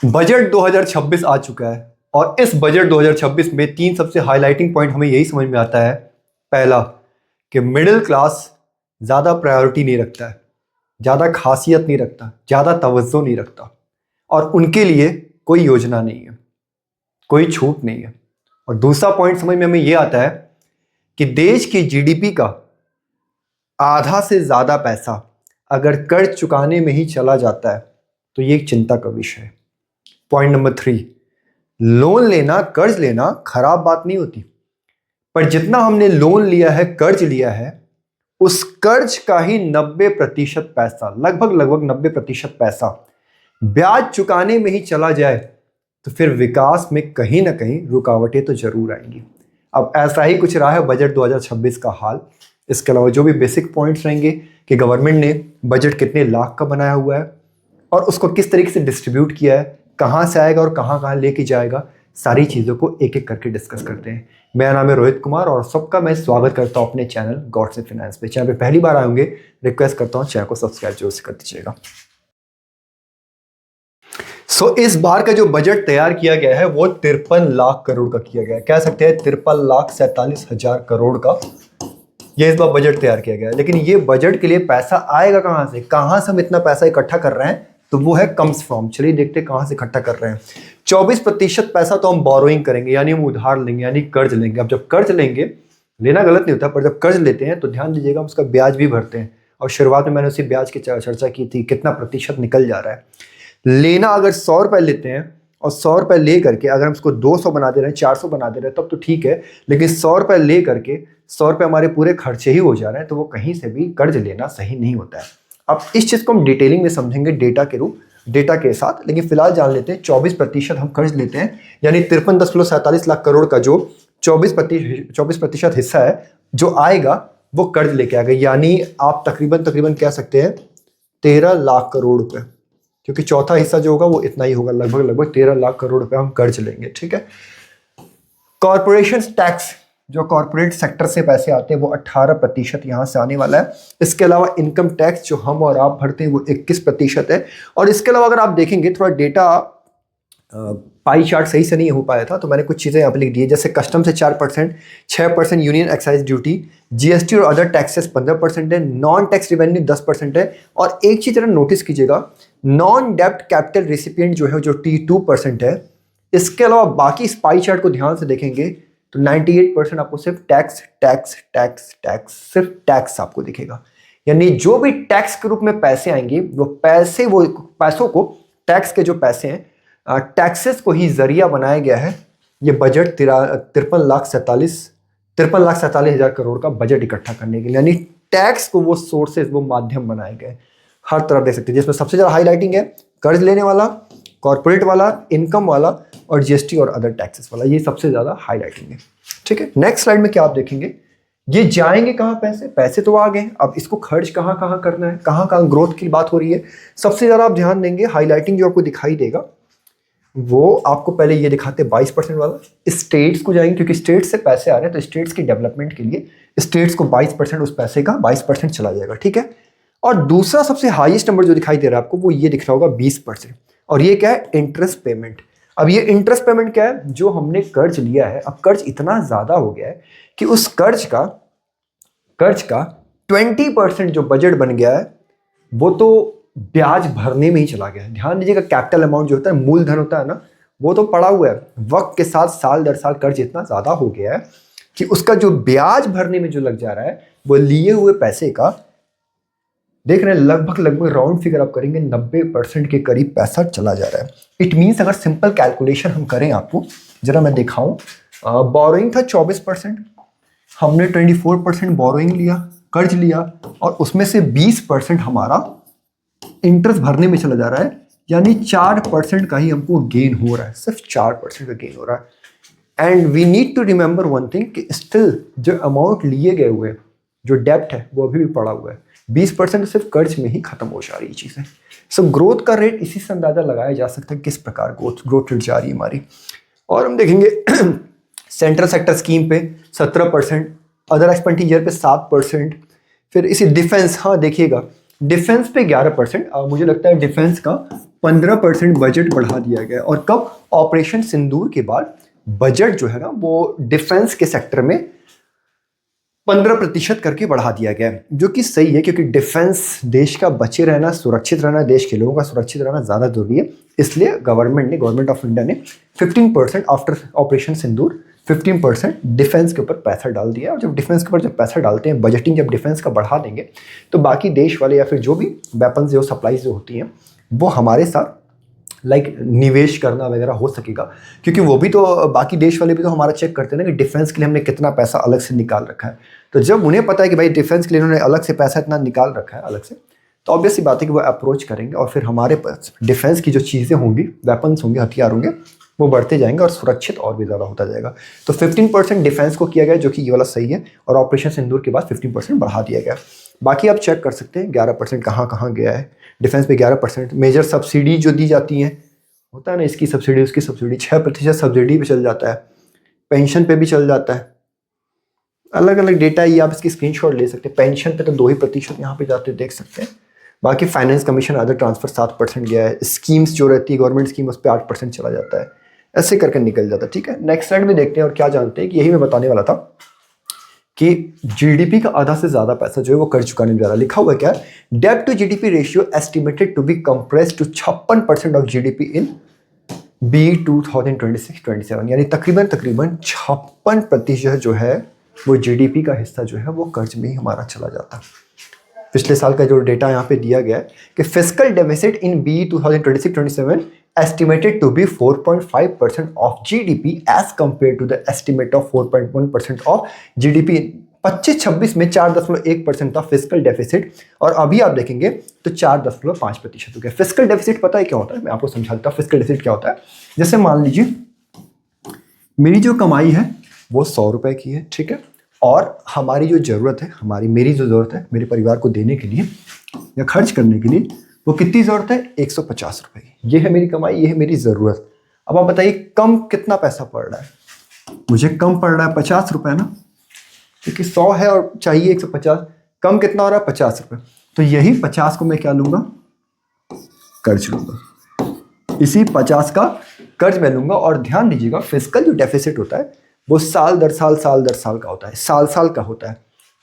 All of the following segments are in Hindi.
बजट 2026 आ चुका है और इस बजट 2026 में तीन सबसे हाईलाइटिंग पॉइंट हमें यही समझ में आता है। पहला, कि मिडिल क्लास ज़्यादा प्रायोरिटी नहीं रखता है, ज़्यादा खासियत नहीं रखता, ज़्यादा तवज्जो नहीं रखता और उनके लिए कोई योजना नहीं है, कोई छूट नहीं है। और दूसरा पॉइंट समझ में हमें ये आता है कि देश की जीडीपी का आधा से ज़्यादा पैसा अगर कर्ज चुकाने में ही चला जाता है तो ये एक चिंता का विषय है। पॉइंट नंबर 3, लोन लेना, कर्ज लेना खराब बात नहीं होती, पर जितना हमने लोन लिया है, कर्ज लिया है, उस कर्ज का ही 90% पैसा, लगभग 90% पैसा ब्याज चुकाने में ही चला जाए तो फिर विकास में कहीं ना कहीं रुकावटें तो जरूर आएंगी। अब ऐसा ही कुछ रहा है बजट 2026 का हाल। इसके अलावा जो भी बेसिक पॉइंट्स रहेंगे कि गवर्नमेंट ने बजट कितने लाख का बनाया हुआ है और उसको किस तरीके से डिस्ट्रीब्यूट किया है, कहाँ से आएगा और कहाँ कहाँ लेके जाएगा, सारी चीज़ों को एक एक करके डिस्कस करते हैं। मेरा नाम है रोहित कुमार और सबका मैं स्वागत करता हूँ अपने चैनल गॉड से फाइनेंस पे। चैनल पे पहली बार आए होंगे, रिक्वेस्ट करता हूँ चैनल को सब्सक्राइब जरूर से कर दीजिएगा। इस बार का जो बजट तैयार किया गया है वो 53 लाख करोड़ का किया गया है। कह सकते हैं 53,47,000 करोड़ का ये इस बार बजट तैयार किया गया है। लेकिन ये बजट के लिए पैसा आएगा कहाँ से, कहाँ से हम इतना पैसा इकट्ठा कर रहे हैं, तो वो है कम्स फ्रॉम। चलिए देखते हैं कहाँ से इकट्ठा कर रहे हैं। 24% पैसा तो हम बोरोइंग करेंगे, यानी हम उधार लेंगे, यानी कर्ज लेंगे। अब जब कर्ज लेंगे, लेना गलत नहीं होता, पर जब कर्ज लेते हैं तो ध्यान दीजिएगा हम उसका ब्याज भी भरते हैं। और शुरुआत में मैंने उसी ब्याज की चर्चा की थी, कितना प्रतिशत निकल जा रहा है। लेना अगर 100 रुपये लेते हैं और 100 रुपये ले करके अगर हम उसको 200 बना दे रहे हैं, 400 बना दे रहे हैं, तब तो ठीक है। लेकिन 100 रुपये ले करके 100 रुपये हमारे पूरे खर्चे ही हो जा रहे हैं, तो वो कहीं से भी कर्ज लेना सही नहीं होता है। अब इस चीज़ को हम डिटेलिंग में समझेंगे डेटा के साथ, लेकिन फिलहाल जान लेते हैं 24% हम कर्ज लेते हैं, यानी 53.47 लाख करोड़ का जो 24% हिस्सा है जो आएगा वो कर्ज लेके आएगा। यानी आप तकरीबन कह सकते हैं 13 लाख करोड़ रुपए, क्योंकि चौथा हिस्सा जो होगा वो इतना ही होगा, लगभग 13 लाख करोड़ रुपए हम कर्ज लेंगे। ठीक है। कॉर्पोरेशन टैक्स, जो कॉर्पोरेट सेक्टर से पैसे आते हैं, वो 18% यहाँ से आने वाला है। इसके अलावा इनकम टैक्स जो हम और आप भरते हैं वो 21% है। और इसके अलावा अगर आप देखेंगे थोड़ा डेटा पाई चार्ट सही से नहीं हो पाया था, तो मैंने कुछ चीज़ें यहाँ पे लिख दी है। जैसे कस्टम से 4%, 6% यूनियन एक्साइज ड्यूटी, जीएसटी और अदर टैक्सेस 15% है, नॉन टैक्स रेवेन्यू 10% है। और एक चीज़ जरा नोटिस कीजिएगा, नॉन डेप्ट कैपिटल रिसिपिएंट जो है जो 2% है। इसके अलावा बाकी इस पाई चार्ट को ध्यान से देखेंगे तो 98% आपको सिर्फ सिर्फ टैक्स आपको दिखेगा। यानी जो भी टैक्स के रूप में पैसे आएंगे वो पैसों को, टैक्स के जो पैसे हैं, टैक्सेस को ही जरिया बनाया गया है ये बजट 53,47,000 करोड़ का बजट इकट्ठा करने के लिए। यानी टैक्स को वो सोर्सेज, वो माध्यम बनाए गए हर तरफ देख सकते हैं, जिसमें सबसे ज़्यादा हाईलाइटिंग है कर्ज लेने वाला, कॉर्पोरेट वाला, इनकम वाला और जीएसटी और अदर टैक्सेस वाला, ये सबसे ज़्यादा हाईलाइटिंग है। ठीक है। नेक्स्ट स्लाइड में क्या आप देखेंगे, ये जाएंगे कहाँ पैसे तो आ गए, अब इसको खर्च कहाँ कहाँ करना है, कहाँ कहाँ ग्रोथ की बात हो रही है। सबसे ज़्यादा आप ध्यान देंगे, हाईलाइटिंग जो आपको दिखाई देगा वो आपको पहले ये दिखाते 22% वाला स्टेट्स को जाएंगे, क्योंकि स्टेट्स से पैसे आ रहे हैं तो स्टेट्स की डेवलपमेंट के लिए स्टेट्स को 22%, उस पैसे का 22% चला जाएगा। ठीक है। और दूसरा सबसे हाईएस्ट नंबर जो दिखाई दे रहा है आपको वो ये दिख रहा होगा 20%, और ये क्या है, इंटरेस्ट पेमेंट। अब ये इंटरेस्ट पेमेंट क्या है, जो हमने कर्ज लिया है, अब कर्ज इतना ज्यादा हो गया है कि उस कर्ज का 20% जो बजट बन गया है वो तो ब्याज भरने में ही चला गया है। ध्यान दीजिएगा, कैपिटल अमाउंट जो होता है, मूलधन होता है ना, वो तो पड़ा हुआ है। वक्त के साथ साल दर साल कर्ज इतना ज्यादा हो गया है कि उसका जो ब्याज भरने में जो लग जा रहा है वो लिए हुए पैसे का, देख रहे हैं, लगभग राउंड फिगर आप करेंगे 90% के करीब पैसा चला जा रहा है। इट मीन्स अगर सिंपल कैलकुलेशन हम करें, आपको जरा मैं दिखाऊं, बोरोइंग था 24%, हमने 24% बोरोइंग लिया, कर्ज लिया, और उसमें से 20% हमारा इंटरेस्ट भरने में चला जा रहा है, यानी 4% का ही हमको गेन हो रहा है, सिर्फ 4% का गेन हो रहा है। And we need to remember one thing कि स्टिल जो अमाउंट लिए गए हुए, जो डेप्ट है वो अभी भी पड़ा हुआ है। 20% सिर्फ कर्ज में ही खत्म हो जा रही है चीज़ें। सो ग्रोथ का रेट इसी से अंदाजा लगाया जा सकता है किस प्रकार ग्रोथ रेट जा रही है हमारी। और हम देखेंगे सेंट्रल सेक्टर स्कीम पे 17%, अदर एक्सपेंडिचर पे 7%, फिर इसी डिफेंस, हाँ देखिएगा डिफेंस पे 11%। मुझे लगता है डिफेंस का 15% बजट बढ़ा दिया गया। और कब? ऑपरेशन सिंदूर के बाद बजट जो है ना वो डिफेंस के सेक्टर में 15% करके बढ़ा दिया गया है, जो कि सही है, क्योंकि डिफेंस देश का बचे रहना, सुरक्षित रहना, देश के लोगों का सुरक्षित रहना ज़्यादा जरूरी है। इसलिए गवर्नमेंट ऑफ इंडिया ने 15% आफ्टर ऑपरेशन सिंदूर 15% डिफेंस के ऊपर पैसा डाल दिया। और जब डिफेंस के ऊपर जब पैसा डालते हैं, बजटिंग जब डिफेंस का बढ़ा देंगे, तो बाकी देश वाले या फिर जो भी वेपन्स जो सप्लाईज जो होती हैं वो हमारे साथ निवेश करना वगैरह हो सकेगा। क्योंकि वो भी तो, बाकी देश वाले भी तो हमारा चेक करते हैं ना कि डिफेंस के लिए हमने कितना पैसा अलग से निकाल रखा है। तो जब उन्हें पता है कि भाई डिफेंस के लिए उन्होंने अलग से पैसा इतना निकाल रखा है अलग से, तो ऑब्वियस सी बात है कि वो अप्रोच करेंगे और फिर हमारे पास डिफेंस की जो चीज़ें होंगी, वेपन्स होंगे, हथियार होंगे, वो बढ़ते जाएंगे और सुरक्षित और भी ज़्यादा होता जाएगा। तो 15% डिफेंस को किया गया, जो कि ये वाला सही है। और ऑपरेशन सिंदूर के बाद 15% बढ़ा दिया गया। बाकी आप चेक कर सकते हैं 11% कहाँ कहाँ गया है। डिफेंस पे 11%। मेजर सब्सिडी जो दी जाती हैं, होता है ना, इसकी सब्सिडी उसकी सब्सिडी, 6% सब्सिडी पे चल जाता है, पेंशन पे भी चल जाता है। अलग अलग डेटा ये आप इसकी स्क्रीनशॉट ले सकते हैं। पेंशन पे तो 2% यहाँ पे जाते देख सकते हैं। बाकी फाइनेंस कमीशन अदर ट्रांसफर 7% गया है। स्कीम्स जो रहती है गवर्नमेंट स्कीम, उस पर 8% चला जाता है। ऐसे करके निकल जाता है। ठीक है, नेक्स्ट स्लाइड में देखते हैं और क्या जानते हैं कि यही मैं बताने वाला था कि जीडीपी का आधा से ज्यादा पैसा जो है वो कर्ज चुकाने में जा रहा है। लिखा हुआ है क्या? डेब्ट to GDP ratio estimated to be compressed to 56% of GDP in B 2026-27, यानी तकरीबन 56% जो है वो जीडीपी का हिस्सा जो है वो कर्ज में ही हमारा चला जाता है। पिछले साल का जो डेटा यहाँ पे दिया गया है कि fiscal deficit in B 2026-27 estimated to be 4.5% of GDP as compare to the estimate of 4.1% of GDP. 25-26 में 4.1% था फिस्कल डेफिसिट, और अभी आप देखेंगे तो 4.5% हो गया। फिस्कल डेफिसिट पता है क्या होता है? मैं आपको समझा देता हूँ फिस्कल डेफिसिट क्या होता है। जैसे मान लीजिए मेरी जो कमाई है वो 100 रुपए की है, ठीक है, और हमारी जो ज़रूरत है, मेरी जो ज़रूरत है मेरे परिवार को देने के लिए या खर्च करने के लिए, वो कितनी ज़रूरत है? 150 रुपए की। ये है मेरी कमाई, ये है मेरी ज़रूरत। अब आप बताइए कम कितना पैसा पड़ रहा है? मुझे कम पड़ रहा है 50 रुपये ना, क्योंकि 100 है और चाहिए 150। कम कितना हो रहा है? 50 रुपये। तो यही 50 को मैं क्या लूँगा? कर्ज लूँगा। इसी 50 का कर्ज मैं लूँगा। और ध्यान दीजिएगा फिस्कल जो डेफिसिट होता है वो साल दर साल का होता है, साल का होता है।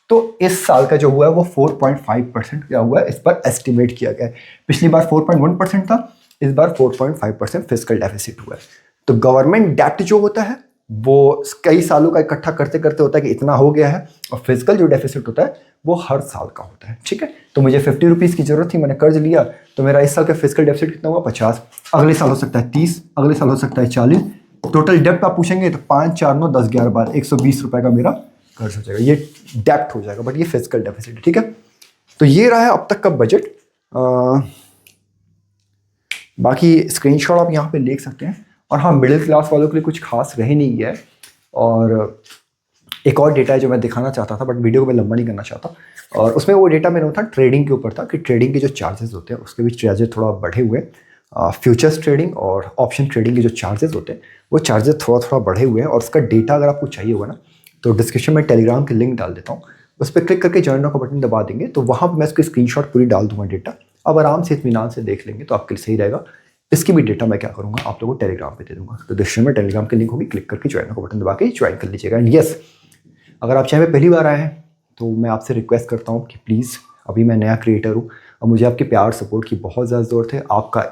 तो इस साल का जो हुआ है वो 4.5% क्या हुआ है, इस पर एस्टिमेट किया गया है। पिछली बार 4.1% था, इस बार 4.5% फिस्कल डेफिसिट हुआ है। तो गवर्नमेंट डेट जो होता है वो कई सालों का इकट्ठा करते करते होता है कि इतना हो गया है, और फिस्कल जो डेफिसिट होता है वो हर साल का होता है। ठीक है, तो मुझे 50 रुपीज़ की जरूरत थी, मैंने कर्ज लिया, तो मेरा इस साल का फिस्कल डेफिसिट कितना हुआ? 50। अगले साल हो सकता है 30, अगले साल हो सकता है 40। टोटल डेप्ट आप पूछेंगे तो 5, 4, 9, 10, 11 बार 120 रुपए का मेरा कर्ज हो जाएगा। ये डेप्ट हो जाएगा, बट ये फिस्कल डेफिसिट है। ठीक है, तो ये रहा है अब तक का बजट। बाकी स्क्रीनशॉट आप यहाँ पे देख सकते हैं। और हाँ, मिडिल क्लास वालों के लिए कुछ खास रह नहीं गया है। और एक और डेटा है जो मैं दिखाना चाहता था, बट वीडियो को मैं लंबा नहीं करना चाहता। और उसमें वो डेटा मैंने था ट्रेडिंग के ऊपर था कि ट्रेडिंग के जो चार्जेस होते हैं उसके भी चार्जेस थोड़ा बढ़े हुए हैं। फ्यूचर्स ट्रेडिंग और ऑप्शन ट्रेडिंग के जो चार्जेस होते हैं वो चार्जेस थोड़ा बढ़े हुए हैं। और उसका डेटा अगर आपको चाहिए होगा ना, तो डिस्क्रिप्शन में टेलीग्राम की लिंक डाल देता हूँ, उस पर क्लिक करके ज्वाइन का बटन दबा देंगे तो वहाँ पर मैं उसकी स्क्रीनशॉट पूरी डाल दूंगा डेटा। अब आराम से इत्मीनान से देख लेंगे तो आपके लिए सही रहेगा। इसकी भी डेटा मैं क्या करूँगा, आप लोगों को टेलीग्राम पे दे दूंगा। तो डिस्क्रिप्शन में टेलीग्राम की लिंक होगी, क्लिक करके ज्वाइन का बटन दबा के ज्वाइन कर लीजिएगा। एंड यस, अगर आप चैनल पे पहली बार आए हैं तो मैं आपसे रिक्वेस्ट करता हूँ कि प्लीज़, अभी मैं नया क्रिएटर हूँ और मुझे आपके प्यार सपोर्ट की बहुत ज़्यादा ज़रूरत है। आपका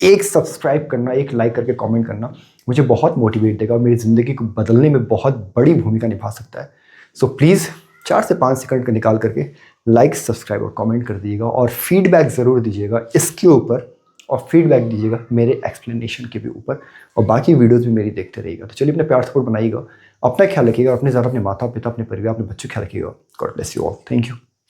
एक सब्सक्राइब करना, एक लाइक करके कमेंट करना मुझे बहुत मोटिवेट देगा और मेरी ज़िंदगी को बदलने में बहुत बड़ी भूमिका निभा सकता है। सो प्लीज़ 4 से 5 सेकंड का निकाल करके लाइक, सब्सक्राइब और कमेंट कर दीजिएगा। और फीडबैक ज़रूर दीजिएगा इसके ऊपर, और फीडबैक दीजिएगा मेरे एक्सप्लेनेशन के भी ऊपर, और बाकी वीडियोज़ भी मेरी देखते रहिएगा। तो चलिए, अपने प्यार सपोर्ट बनाइएगा, अपना ख्याल रखिएगा, अपने ज़्यादा अपने माता पिता, अपने परिवार, अपने बच्चों का ख्याल रखिएगा। God bless you all. Thank you.